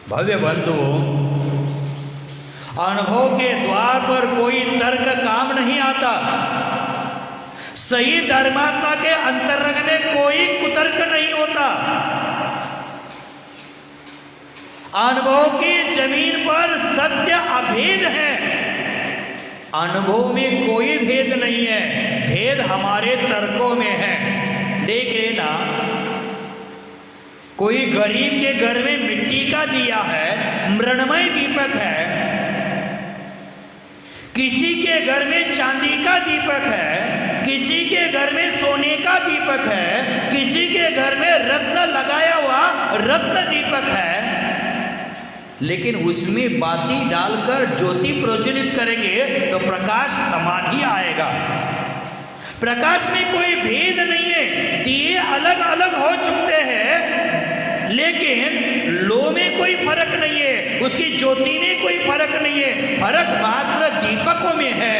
भव्य बंधुओं, अनुभव के द्वार पर कोई तर्क काम नहीं आता। सही धर्मात्मा के अंतरंग में कोई कुतर्क नहीं होता। अनुभव की जमीन पर सत्य अभेद है। अनुभव में कोई भेद नहीं है, भेद हमारे तर्कों में है। देख लेना, कोई गरीब के घर में मिट्टी का दिया है, मृणमय दीपक है। किसी के घर में चांदी का दीपक है, किसी के घर में सोने का दीपक है, किसी के घर में रत्न लगाया हुआ रत्न दीपक है। लेकिन उसमें बाती डालकर ज्योति प्रज्वलित करेंगे तो प्रकाश समान ही आएगा। प्रकाश में कोई भेद नहीं है। दिए अलग अलग हो चुके हैं, लेकिन लो में कोई फर्क नहीं है, उसकी ज्योति में कोई फर्क नहीं है। फर्क मात्र दीपकों में है।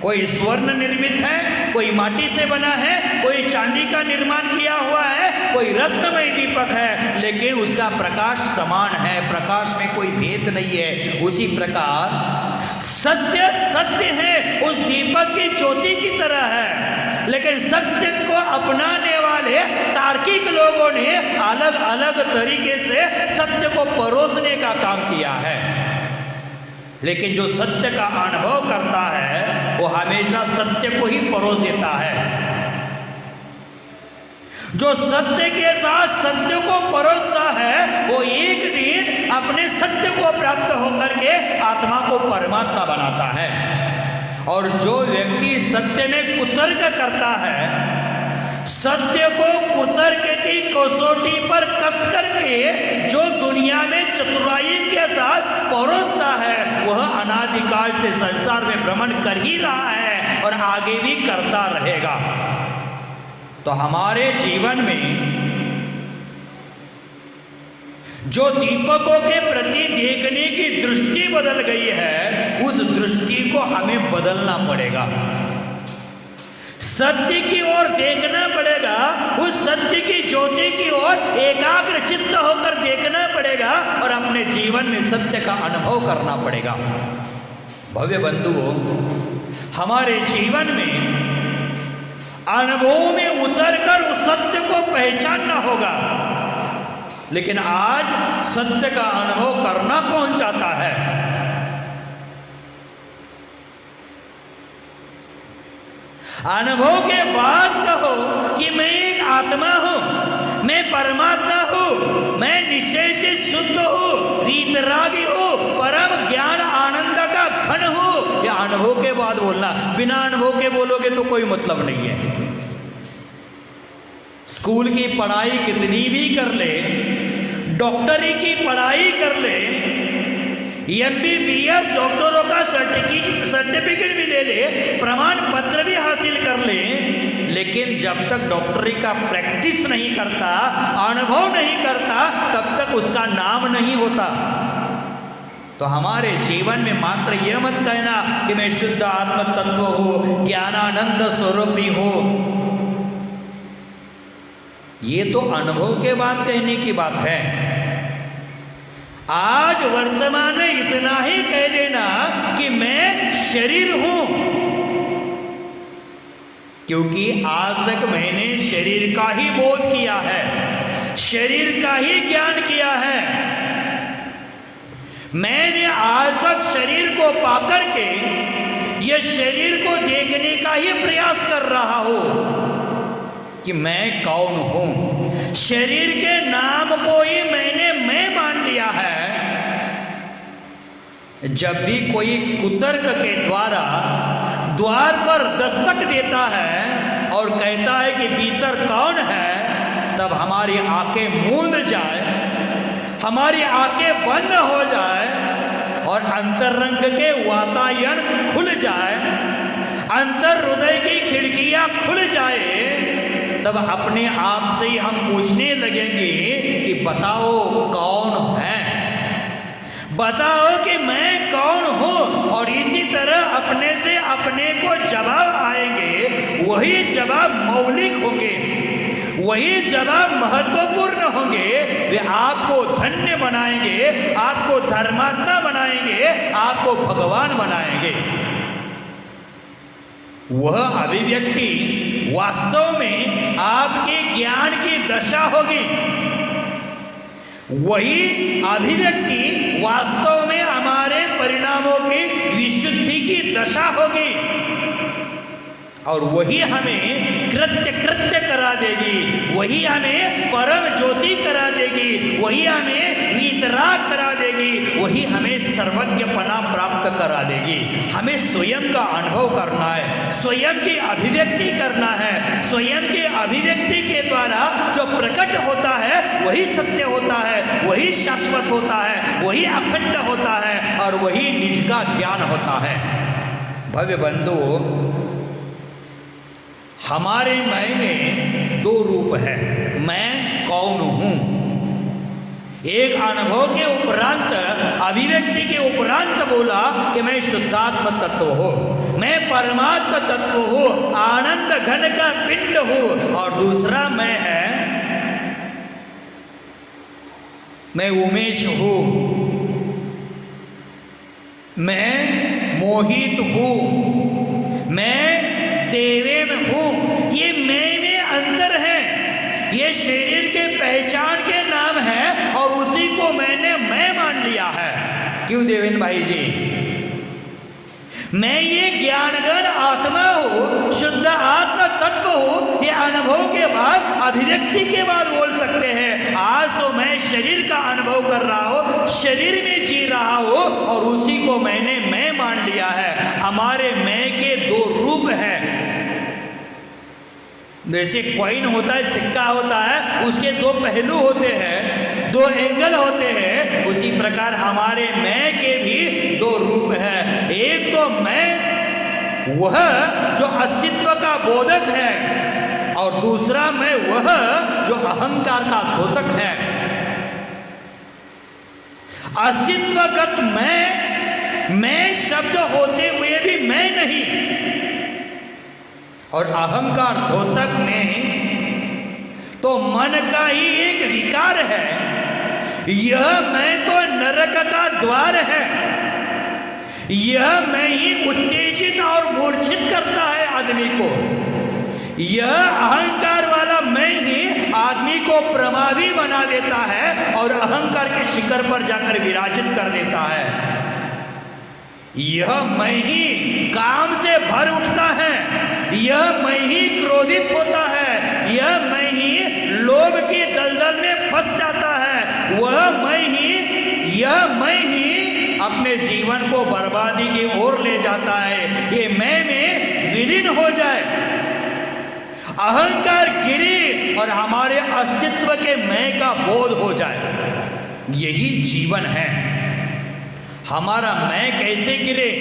कोई स्वर्ण निर्मित है, कोई माटी से बना है, कोई चांदी का निर्माण किया हुआ है, कोई रत्नमय दीपक है, लेकिन उसका प्रकाश समान है। प्रकाश में कोई भेद नहीं है। उसी प्रकार सत्य सत्य है, उस दीपक की ज्योति की तरह है। लेकिन सत्य को अपनाने वाले तार्किक लोगों ने अलग अलग तरीके से सत्य को परोसने का काम किया है। लेकिन जो सत्य का अनुभव करता है वो हमेशा सत्य को ही परोस देता है। जो सत्य के साथ सत्य को परोसता है वो एक दिन अपने सत्य को प्राप्त होकर के आत्मा को परमात्मा बनाता है। और जो व्यक्ति सत्य में कुतर्क करता है, सत्य को कुतर्क की कसौटी पर कस करके जो दुनिया में चतुराई के साथ परोसता है, वह अनादिकाल से संसार में भ्रमण कर ही रहा है और आगे भी करता रहेगा। तो हमारे जीवन में जो दीपकों के प्रति देखने की दृष्टि बदल गई है, उस दृष्टि को हमें बदलना पड़ेगा। सत्य की ओर देखना पड़ेगा, उस सत्य की ज्योति की ओर एकाग्र चित्त होकर देखना पड़ेगा और अपने जीवन में सत्य का अनुभव करना पड़ेगा। भव्य बंधुओं, हमारे जीवन में अनुभव में उतरकर उस सत्य को पहचानना होगा। लेकिन आज सत्य का अनुभव करना कौन चाहता है? अनुभव के बाद कहो कि मैं एक आत्मा हूं, मैं परमात्मा हूं, मैं निश्चय से शुद्ध हूं, वीतरागी हूं, परम ज्ञान आनंद का घन हूं। यह अनुभव के बाद बोलना। बिना अनुभव के बोलोगे तो कोई मतलब नहीं है। स्कूल की पढ़ाई कितनी भी कर ले, डॉक्टरी की पढ़ाई कर ले, MBBS डॉक्टरों का सर्टिफिकेट भी ले ले, प्रमाण पत्र भी हासिल कर ले, लेकिन जब तक डॉक्टरी का प्रैक्टिस नहीं करता, अनुभव नहीं करता, तब तक उसका नाम नहीं होता। तो हमारे जीवन में मात्र यह मत कहना कि मैं शुद्ध आत्म तत्व हूं, ज्ञानानंद स्वरूपी हूं। ये तो अनुभव के बाद कहने की बात है। आज वर्तमान में इतना ही कह देना कि मैं शरीर हूं, क्योंकि आज तक मैंने शरीर का ही बोध किया है, शरीर का ही ज्ञान किया है। मैंने आज तक शरीर को पाकर के यह शरीर को देखने का ही प्रयास कर रहा हूं कि मैं कौन हूं। शरीर के नाम को ही मैंने मैं मान लिया है। जब भी कोई कुतर्क के द्वारा द्वार पर दस्तक देता है और कहता है कि भीतर कौन है, तब हमारी आंखें मूंद जाए, हमारी आंखें बंद हो जाए और अंतरंग के वातायन खुल जाए, अंतर हृदय की खिड़कियां खुल जाए, तब अपने आप से ही हम पूछने लगेंगे कि बताओ कौन है, बताओ कि मैं कौन हूं। और इसी तरह अपने से अपने को जवाब आएंगे, वही जवाब मौलिक होंगे। वही जवाब महत्वपूर्ण होंगे, वे आपको धन्य बनाएंगे, आपको धर्मात्मा बनाएंगे, आपको भगवान बनाएंगे। वह अभिव्यक्ति वास्तव में आपके ज्ञान की दशा होगी। वही अभिव्यक्ति वास्तव में हमारे परिणामों की विशुद्धि की दशा होगी और वही हमें कृत्य करा देगी, वही हमें परम ज्योति करा देगी, वही हमें वीतराग करा देगी, वही हमें सर्वज्ञपना प्राप्त करा देगी। हमें स्वयं का अनुभव करना है, स्वयं की अभिव्यक्ति करना है। स्वयं के अभिव्यक्ति के द्वारा जो प्रकट होता है वही सत्य होता है, वही शाश्वत होता है, वही अखंड होता है और वही निज का ज्ञान होता है। भव्य बंधु, हमारे मैं में दो रूप है। मैं कौन हूं? एक अनुभव के उपरांत, अभिव्यक्ति के उपरांत बोला कि मैं शुद्धात्म तत्व हूं, मैं परमात्मा तत्व हूं, आनंद घन का पिंड हूं। और दूसरा मैं है, मैं उमेश हूं, मैं मोहित हूं, मैं देवेन हूं। ये मैं में अंतर है। ये शरीर के पहचान के नाम है और उसी को मैंने मैं मान लिया है। क्यों देवेन भाई जी? मैं ये ज्ञानगण आत्मा हूं, शुद्ध आत्मा तत्व हूं। ये अनुभव के बाद, अभिव्यक्ति के बाद बोल सकते हैं। आज तो मैं शरीर का अनुभव कर रहा हूं, शरीर में जी रहा हूं और उसी को मैंने मैं मान लिया है। हमारे मैं के दो रूप हैं। जैसे कॉइन होता है, सिक्का होता है, उसके दो पहलू होते हैं, दो एंगल होते हैं। उसी प्रकार हमारे मैं के भी दो रूप है। एक तो मैं वह जो अस्तित्व का बोधक है और दूसरा मैं वह जो अहंकार का द्योतक है। अस्तित्वगत मैं शब्द होते हुए भी मैं नहीं और अहंकार द्योतक में तो मन का ही एक विकार है। यह मैं तो नरक का द्वार है। यह मैं ही उत्तेजित और मूर्छित करता है आदमी को। यह अहंकार वाला मैं ही आदमी को प्रमादी बना देता है और अहंकार के शिखर पर जाकर विराजित कर देता है। यह मैं ही काम से भर उठता है। यह मैं ही क्रोधित होता है। यह मैं ही लोभ की दलदल में फंस जाता है। वह मैं ही, यह मैं ही अपने जीवन को बर्बादी की ओर ले जाता है। ये मैं में विलीन हो जाए, अहंकार गिरे और हमारे अस्तित्व के मैं का बोध हो जाए। यही जीवन है। हमारा मैं कैसे गिरे,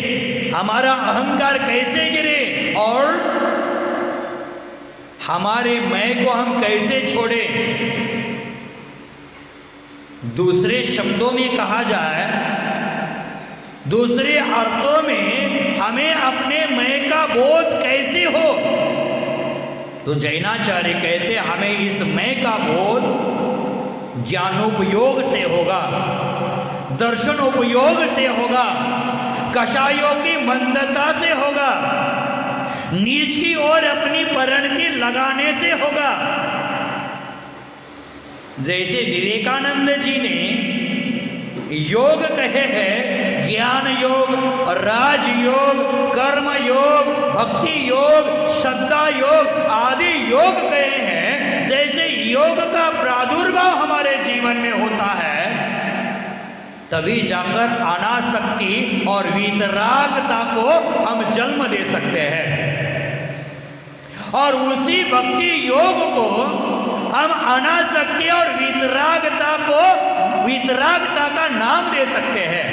हमारा अहंकार कैसे गिरे और हमारे मैं को हम कैसे छोड़े। दूसरे शब्दों में कहा जाए, दूसरे अर्थों में हमें अपने मैं का बोध कैसे हो, तो जैनाचार्य कहते हमें इस मैं का बोध ज्ञानोपयोग से होगा, दर्शनोपयोग से होगा, कषायों की मंदता से होगा, नीच की ओर अपनी परिणति लगाने से होगा। जैसे विवेकानंद जी ने योग कहे हैं, ज्ञान योग, राजयोग, कर्म योग, भक्ति योग, श्रद्धा योग आदि योग कहे हैं। जैसे योग का प्रादुर्भाव हमारे जीवन में होता है, तभी जाकर अनासक्ति और वीतरागता को हम जन्म दे सकते हैं और उसी भक्ति योग को हम अनासक्ति और वीतरागता को, वीतरागता का नाम दे सकते हैं।